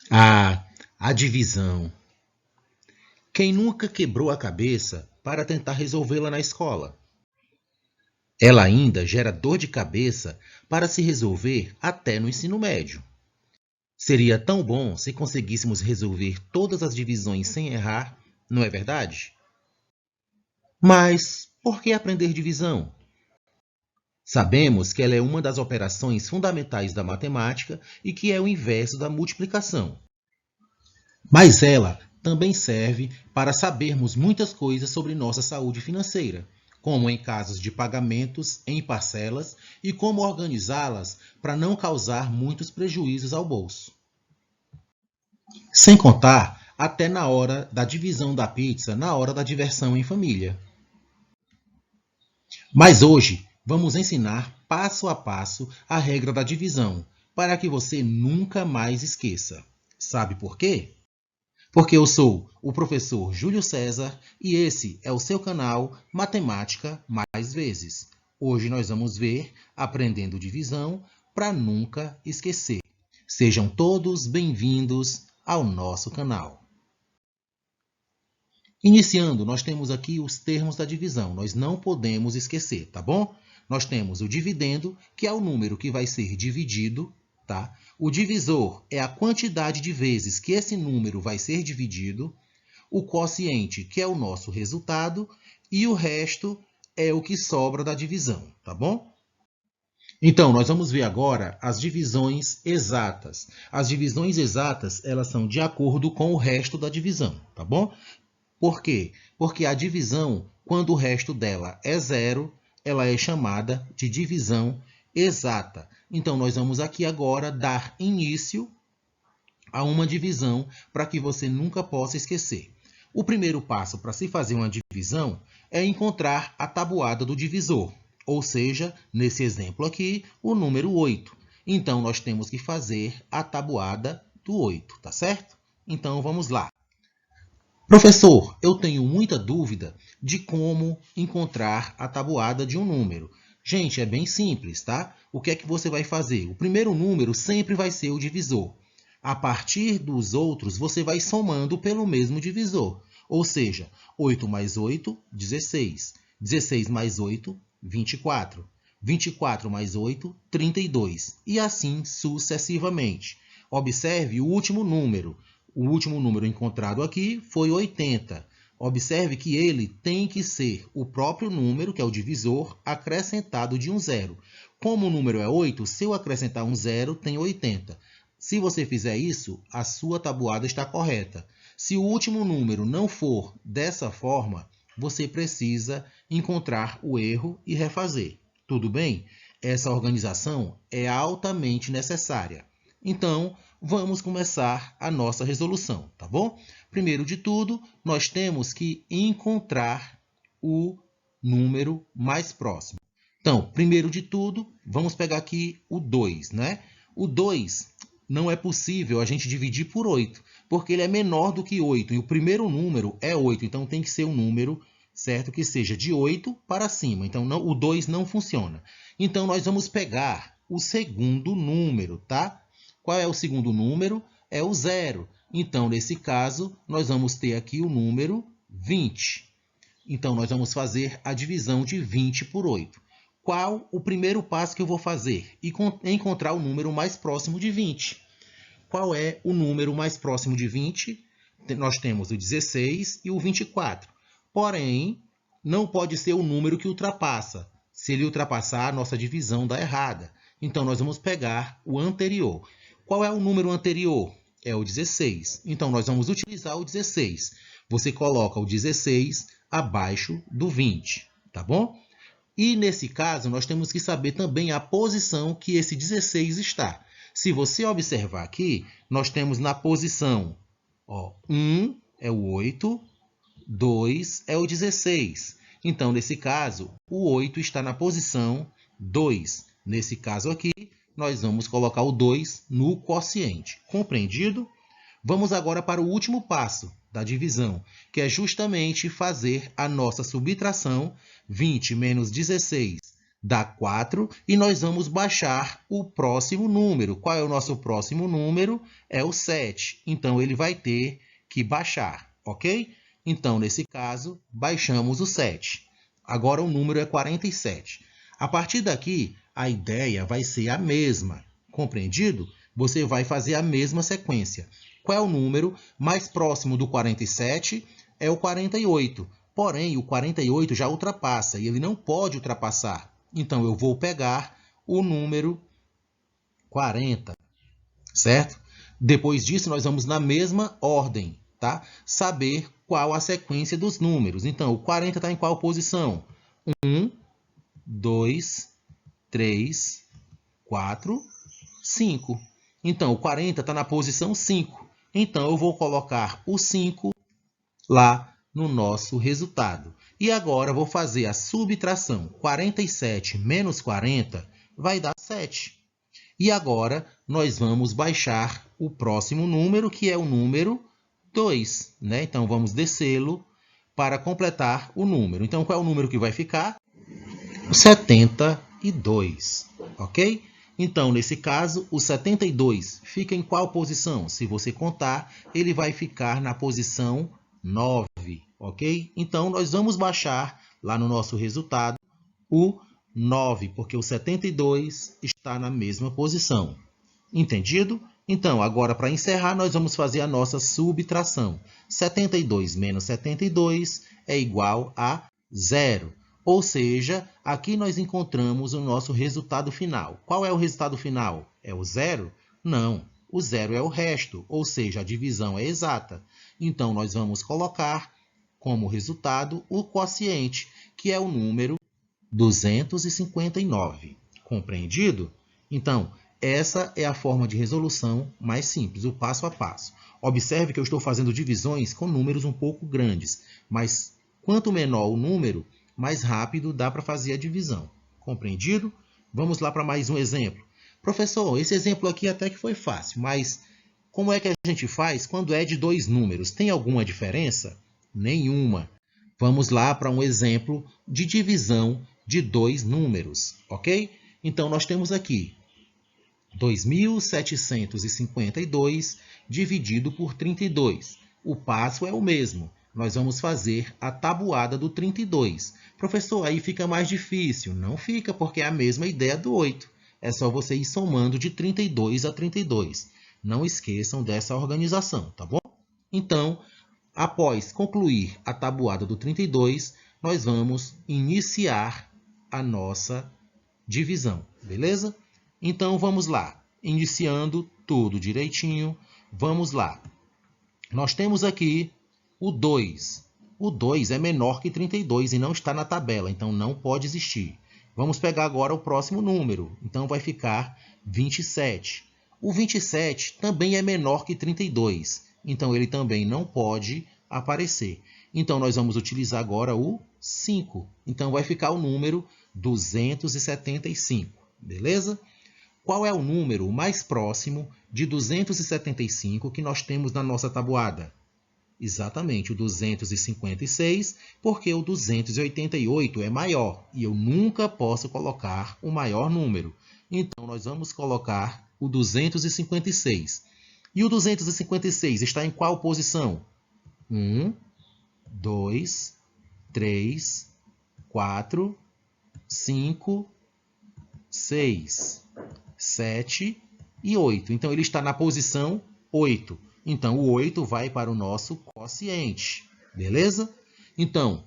Ah, a divisão. Quem nunca quebrou a cabeça para tentar resolvê-la na escola? Ela ainda gera dor de cabeça para se resolver até no ensino médio. Seria tão bom se conseguíssemos resolver todas as divisões sem errar, não é verdade? Mas por que aprender divisão? Sabemos que ela é uma das operações fundamentais da matemática e que é o inverso da multiplicação. Mas ela também serve para sabermos muitas coisas sobre nossa saúde financeira, como em casos de pagamentos em parcelas e como organizá-las para não causar muitos prejuízos ao bolso. Sem contar até na hora da divisão da pizza, na hora da diversão em família. Mas hoje vamos ensinar passo a passo a regra da divisão, para que você nunca mais esqueça. Sabe por quê? Porque eu sou o professor Júlio César e esse é o seu canal Matemática Mais Vezes. Hoje nós vamos ver aprendendo divisão para nunca esquecer. Sejam todos bem-vindos ao nosso canal. Iniciando, nós temos aqui os termos da divisão. Nós não podemos esquecer, tá bom? Nós temos o dividendo, que é o número que vai ser dividido, tá? O divisor é a quantidade de vezes que esse número vai ser dividido. O quociente, que é o nosso resultado. E o resto é o que sobra da divisão, tá bom? Então, nós vamos ver agora as divisões exatas. As divisões exatas, elas são de acordo com o resto da divisão, tá bom? Por quê? Porque a divisão, quando o resto dela é zero, ela é chamada de divisão exata. Então, nós vamos aqui agora dar início a uma divisão para que você nunca possa esquecer. O primeiro passo para se fazer uma divisão é encontrar a tabuada do divisor, ou seja, nesse exemplo aqui, o número 8. Então, nós temos que fazer a tabuada do 8, tá certo? Então, vamos lá. Professor, eu tenho muita dúvida de como encontrar a tabuada de um número. Gente, é bem simples, tá? O que é que você vai fazer? O primeiro número sempre vai ser o divisor. A partir dos outros, você vai somando pelo mesmo divisor. Ou seja, 8 mais 8, 16. 16 mais 8, 24. 24 mais 8, 32. E assim sucessivamente. Observe o último número. O último número encontrado aqui foi 80. Observe que ele tem que ser o próprio número, que é o divisor, acrescentado de um zero. Como o número é 8, se eu acrescentar um zero, tem 80. Se você fizer isso, a sua tabuada está correta. Se o último número não for dessa forma, você precisa encontrar o erro e refazer. Tudo bem? Essa organização é altamente necessária. Então, vamos começar a nossa resolução, tá bom? Primeiro de tudo, nós temos que encontrar o número mais próximo. Então, primeiro de tudo, vamos pegar aqui o 2, né? O 2 não é possível a gente dividir por 8, porque ele é menor do que 8, e o primeiro número é 8, então tem que ser um número, certo, que seja de 8 para cima. Então, não, o 2 não funciona. Então, nós vamos pegar o segundo número, tá? Qual é o segundo número? É o zero. Então, nesse caso, nós vamos ter aqui o número 20. Então, nós vamos fazer a divisão de 20 por 8. Qual o primeiro passo que eu vou fazer? Encontrar o número mais próximo de 20. Qual é o número mais próximo de 20? Nós temos o 16 e o 24. Porém, não pode ser o número que ultrapassa. Se ele ultrapassar, a nossa divisão dá errada. Então, nós vamos pegar o anterior. Qual é o número anterior? É o 16. Então, nós vamos utilizar o 16. Você coloca o 16 abaixo do 20, tá bom? E nesse caso, nós temos que saber também a posição que esse 16 está. Se você observar aqui, nós temos na posição 1 é o 8, 2 é o 16. Então, nesse caso, o 8 está na posição 2. Nesse caso aqui, nós vamos colocar o 2 no quociente. Compreendido? Vamos agora para o último passo da divisão, que é justamente fazer a nossa subtração. 20 menos 16 dá 4, e nós vamos baixar o próximo número. Qual é o nosso próximo número? É o 7. Então, ele vai ter que baixar, ok? Então, nesse caso, baixamos o 7. Agora, o número é 47. A partir daqui, a ideia vai ser a mesma. Compreendido? Você vai fazer a mesma sequência. Qual é o número mais próximo do 47? É o 48. Porém, o 48 já ultrapassa e ele não pode ultrapassar. Então, eu vou pegar o número 40, certo? Depois disso, nós vamos na mesma ordem, tá? Saber qual a sequência dos números. Então, o 40 está em qual posição? 1, 2, 3, 4, 5. Então, o 40 está na posição 5. Então, eu vou colocar o 5 lá no nosso resultado. E agora, vou fazer a subtração. 47 menos 40 vai dar 7. E agora, nós vamos baixar o próximo número, que é o número 2. Né? Então, vamos descê-lo para completar o número. Então, qual é o número que vai ficar? 72, ok? Então, nesse caso, o 72 fica em qual posição? Se você contar, ele vai ficar na posição 9, ok? Então, nós vamos baixar lá no nosso resultado o 9, porque o 72 está na mesma posição. Entendido? Então, agora, para encerrar, nós vamos fazer a nossa subtração. 72 menos 72 é igual a 0. Ou seja, aqui nós encontramos o nosso resultado final. Qual é o resultado final? É o 0? Não, o 0 é o resto, ou seja, a divisão é exata. Então, nós vamos colocar como resultado o quociente, que é o número 259. Compreendido? Então, essa é a forma de resolução mais simples, o passo a passo. Observe que eu estou fazendo divisões com números um pouco grandes, mas quanto menor o número, mais rápido dá para fazer a divisão. Compreendido? Vamos lá para mais um exemplo. Professor, esse exemplo aqui até que foi fácil, mas como é que a gente faz quando é de dois números? Tem alguma diferença? Nenhuma. Vamos lá para um exemplo de divisão de dois números, ok? Então, nós temos aqui 2.752 dividido por 32. O passo é o mesmo. Nós vamos fazer a tabuada do 32. Professor, aí fica mais difícil. Não fica, porque é a mesma ideia do 8. É só você ir somando de 32 a 32. Não esqueçam dessa organização, tá bom? Então, após concluir a tabuada do 32, nós vamos iniciar a nossa divisão, beleza? Então, vamos lá. Iniciando tudo direitinho. Vamos lá. Nós temos aqui o 2. O 2 é menor que 32 e não está na tabela, então não pode existir. Vamos pegar agora o próximo número. Então, vai ficar 27. O 27 também é menor que 32, então ele também não pode aparecer. Então, nós vamos utilizar agora o 5. Então, vai ficar o número 275, beleza? Qual é o número mais próximo de 275 que nós temos na nossa tabuada? Exatamente, o 256, porque o 288 é maior e eu nunca posso colocar o maior número. Então, nós vamos colocar o 256. E o 256 está em qual posição? 1, 2, 3, 4, 5, 6, 7 e 8. Então, ele está na posição 8. Então, o 8 vai para o nosso quociente, beleza? Então,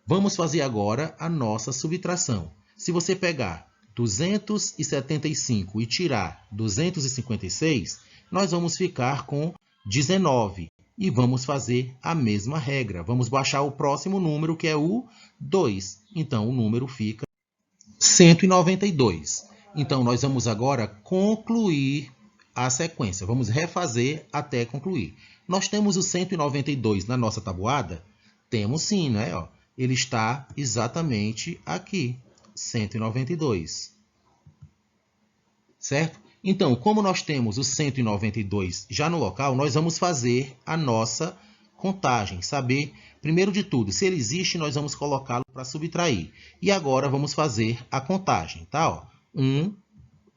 vamos fazer agora a nossa subtração. Se você pegar 275 e tirar 256, nós vamos ficar com 19. E vamos fazer a mesma regra. Vamos baixar o próximo número, que é o 2. Então, o número fica 192. Então, nós vamos agora concluir a sequência. Vamos refazer até concluir. Nós temos o 192 na nossa tabuada? Temos sim, né? Ó, ele está exatamente aqui, 192. Certo? Então, como nós temos o 192 já no local, nós vamos fazer a nossa contagem, saber, primeiro de tudo, se ele existe, nós vamos colocá-lo para subtrair. E agora vamos fazer a contagem, tá? Ó, 1,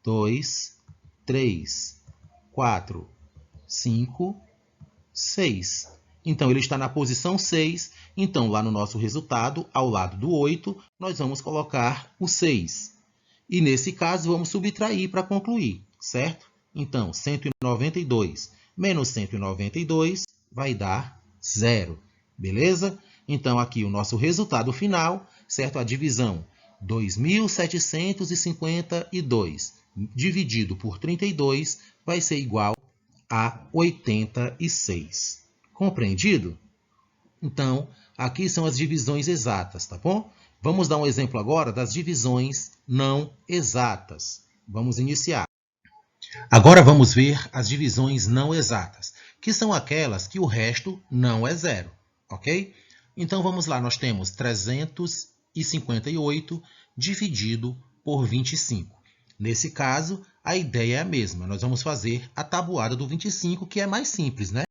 2, 3, 4, 5, 6. Então, ele está na posição 6. Então, lá no nosso resultado, ao lado do 8, nós vamos colocar o 6. E, nesse caso, vamos subtrair para concluir, certo? Então, 192 menos 192 vai dar 0. Beleza? Então, aqui o nosso resultado final, certo? A divisão 2.752 dividido por 32 vai ser igual a 86. Compreendido? Então, aqui são as divisões exatas, tá bom? Vamos dar um exemplo agora das divisões não exatas. Vamos iniciar. Agora vamos ver as divisões não exatas, que são aquelas que o resto não é zero, ok? Então vamos lá, nós temos 358 dividido por 25. Nesse caso, a ideia é a mesma. Nós vamos fazer a tabuada do 25, que é mais simples, né?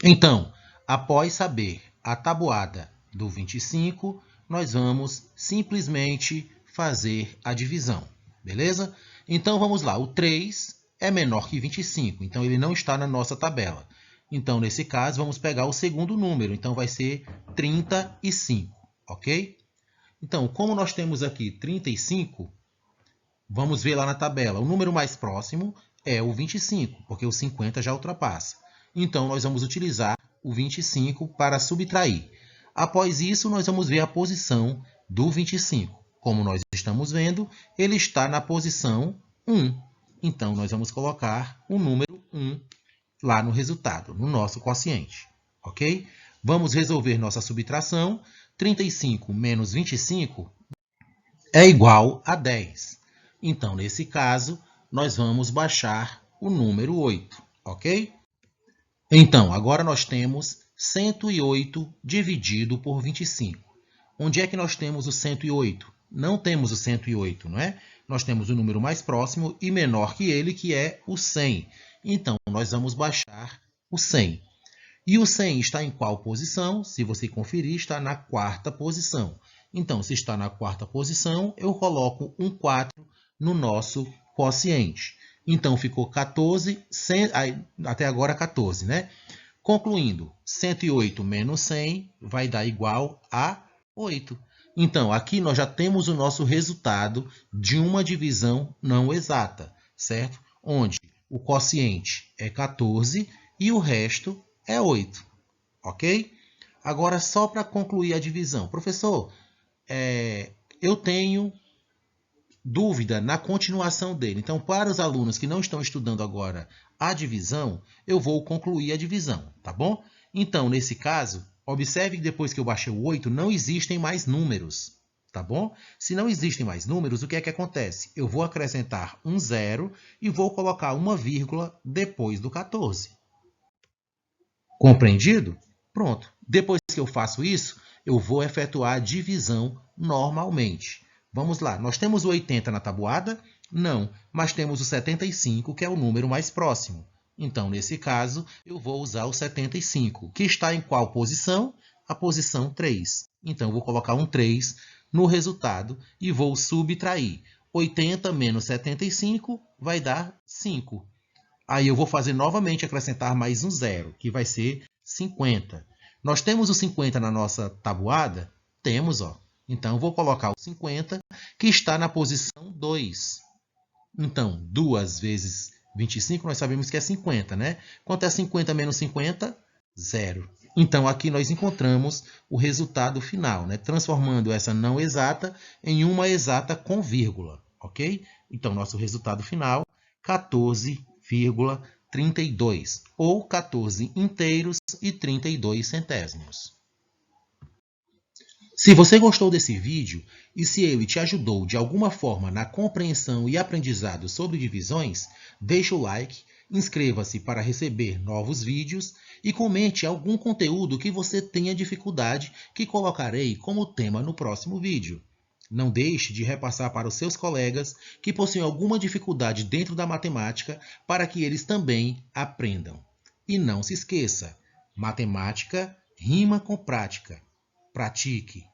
Então, após saber a tabuada do 25, nós vamos simplesmente fazer a divisão, beleza? Então, vamos lá. O 3 é menor que 25, então ele não está na nossa tabela. Então, nesse caso, vamos pegar o segundo número. Então, vai ser 35, ok? Então, como nós temos aqui 35, vamos ver lá na tabela. O número mais próximo é o 25, porque o 50 já ultrapassa. Então, nós vamos utilizar o 25 para subtrair. Após isso, nós vamos ver a posição do 25. Como nós estamos vendo, ele está na posição 1. Então, nós vamos colocar o número 1 lá no resultado, no nosso quociente. Ok? Vamos resolver nossa subtração. 35 menos 25 é igual a 10. Então, nesse caso, nós vamos baixar o número 8. Ok? Então, agora nós temos 108 dividido por 25. Onde é que nós temos o 108? Não temos o 108, não é? Nós temos o número mais próximo e menor que ele, que é o 100. Então, nós vamos baixar o 100. E o 100 está em qual posição? Se você conferir, está na quarta posição. Então, se está na quarta posição, eu coloco um 4 no nosso quociente. Então, ficou 14, 100, até agora 14, né? Concluindo, 108 menos 100 vai dar igual a 8. Então, aqui nós já temos o nosso resultado de uma divisão não exata, certo? Onde o quociente é 14 e o resto é 8, ok? Agora, só para concluir a divisão. Professor, eu tenho dúvida na continuação dele. Então, para os alunos que não estão estudando agora a divisão, eu vou concluir a divisão, tá bom? Então, nesse caso, observe que depois que eu baixei o 8, não existem mais números, tá bom? Se não existem mais números, o que é que acontece? Eu vou acrescentar um 0 e vou colocar uma vírgula depois do 14. Compreendido? Pronto. Depois que eu faço isso, eu vou efetuar a divisão normalmente. Vamos lá, nós temos o 80 na tabuada? Não, mas temos o 75, que é o número mais próximo. Então, nesse caso, eu vou usar o 75, que está em qual posição? A posição 3. Então, eu vou colocar um 3 no resultado e vou subtrair. 80 menos 75 vai dar 5. Aí eu vou fazer novamente acrescentar mais um 0, que vai ser 50. Nós temos o 50 na nossa tabuada? Temos, ó. Então, eu vou colocar o 50, que está na posição 2. Então, 2 vezes 25, nós sabemos que é 50, né? Quanto é 50 menos 50? 0. Então, aqui nós encontramos o resultado final, né? Transformando essa não exata em uma exata com vírgula, ok? Então, nosso resultado final, 14,32, ou 14 inteiros e 32 centésimos. Se você gostou desse vídeo e se ele te ajudou de alguma forma na compreensão e aprendizado sobre divisões, deixe o like, inscreva-se para receber novos vídeos e comente algum conteúdo que você tenha dificuldade que colocarei como tema no próximo vídeo. Não deixe de repassar para os seus colegas que possuem alguma dificuldade dentro da matemática para que eles também aprendam. E não se esqueça, Matemática rima com prática. Pratique.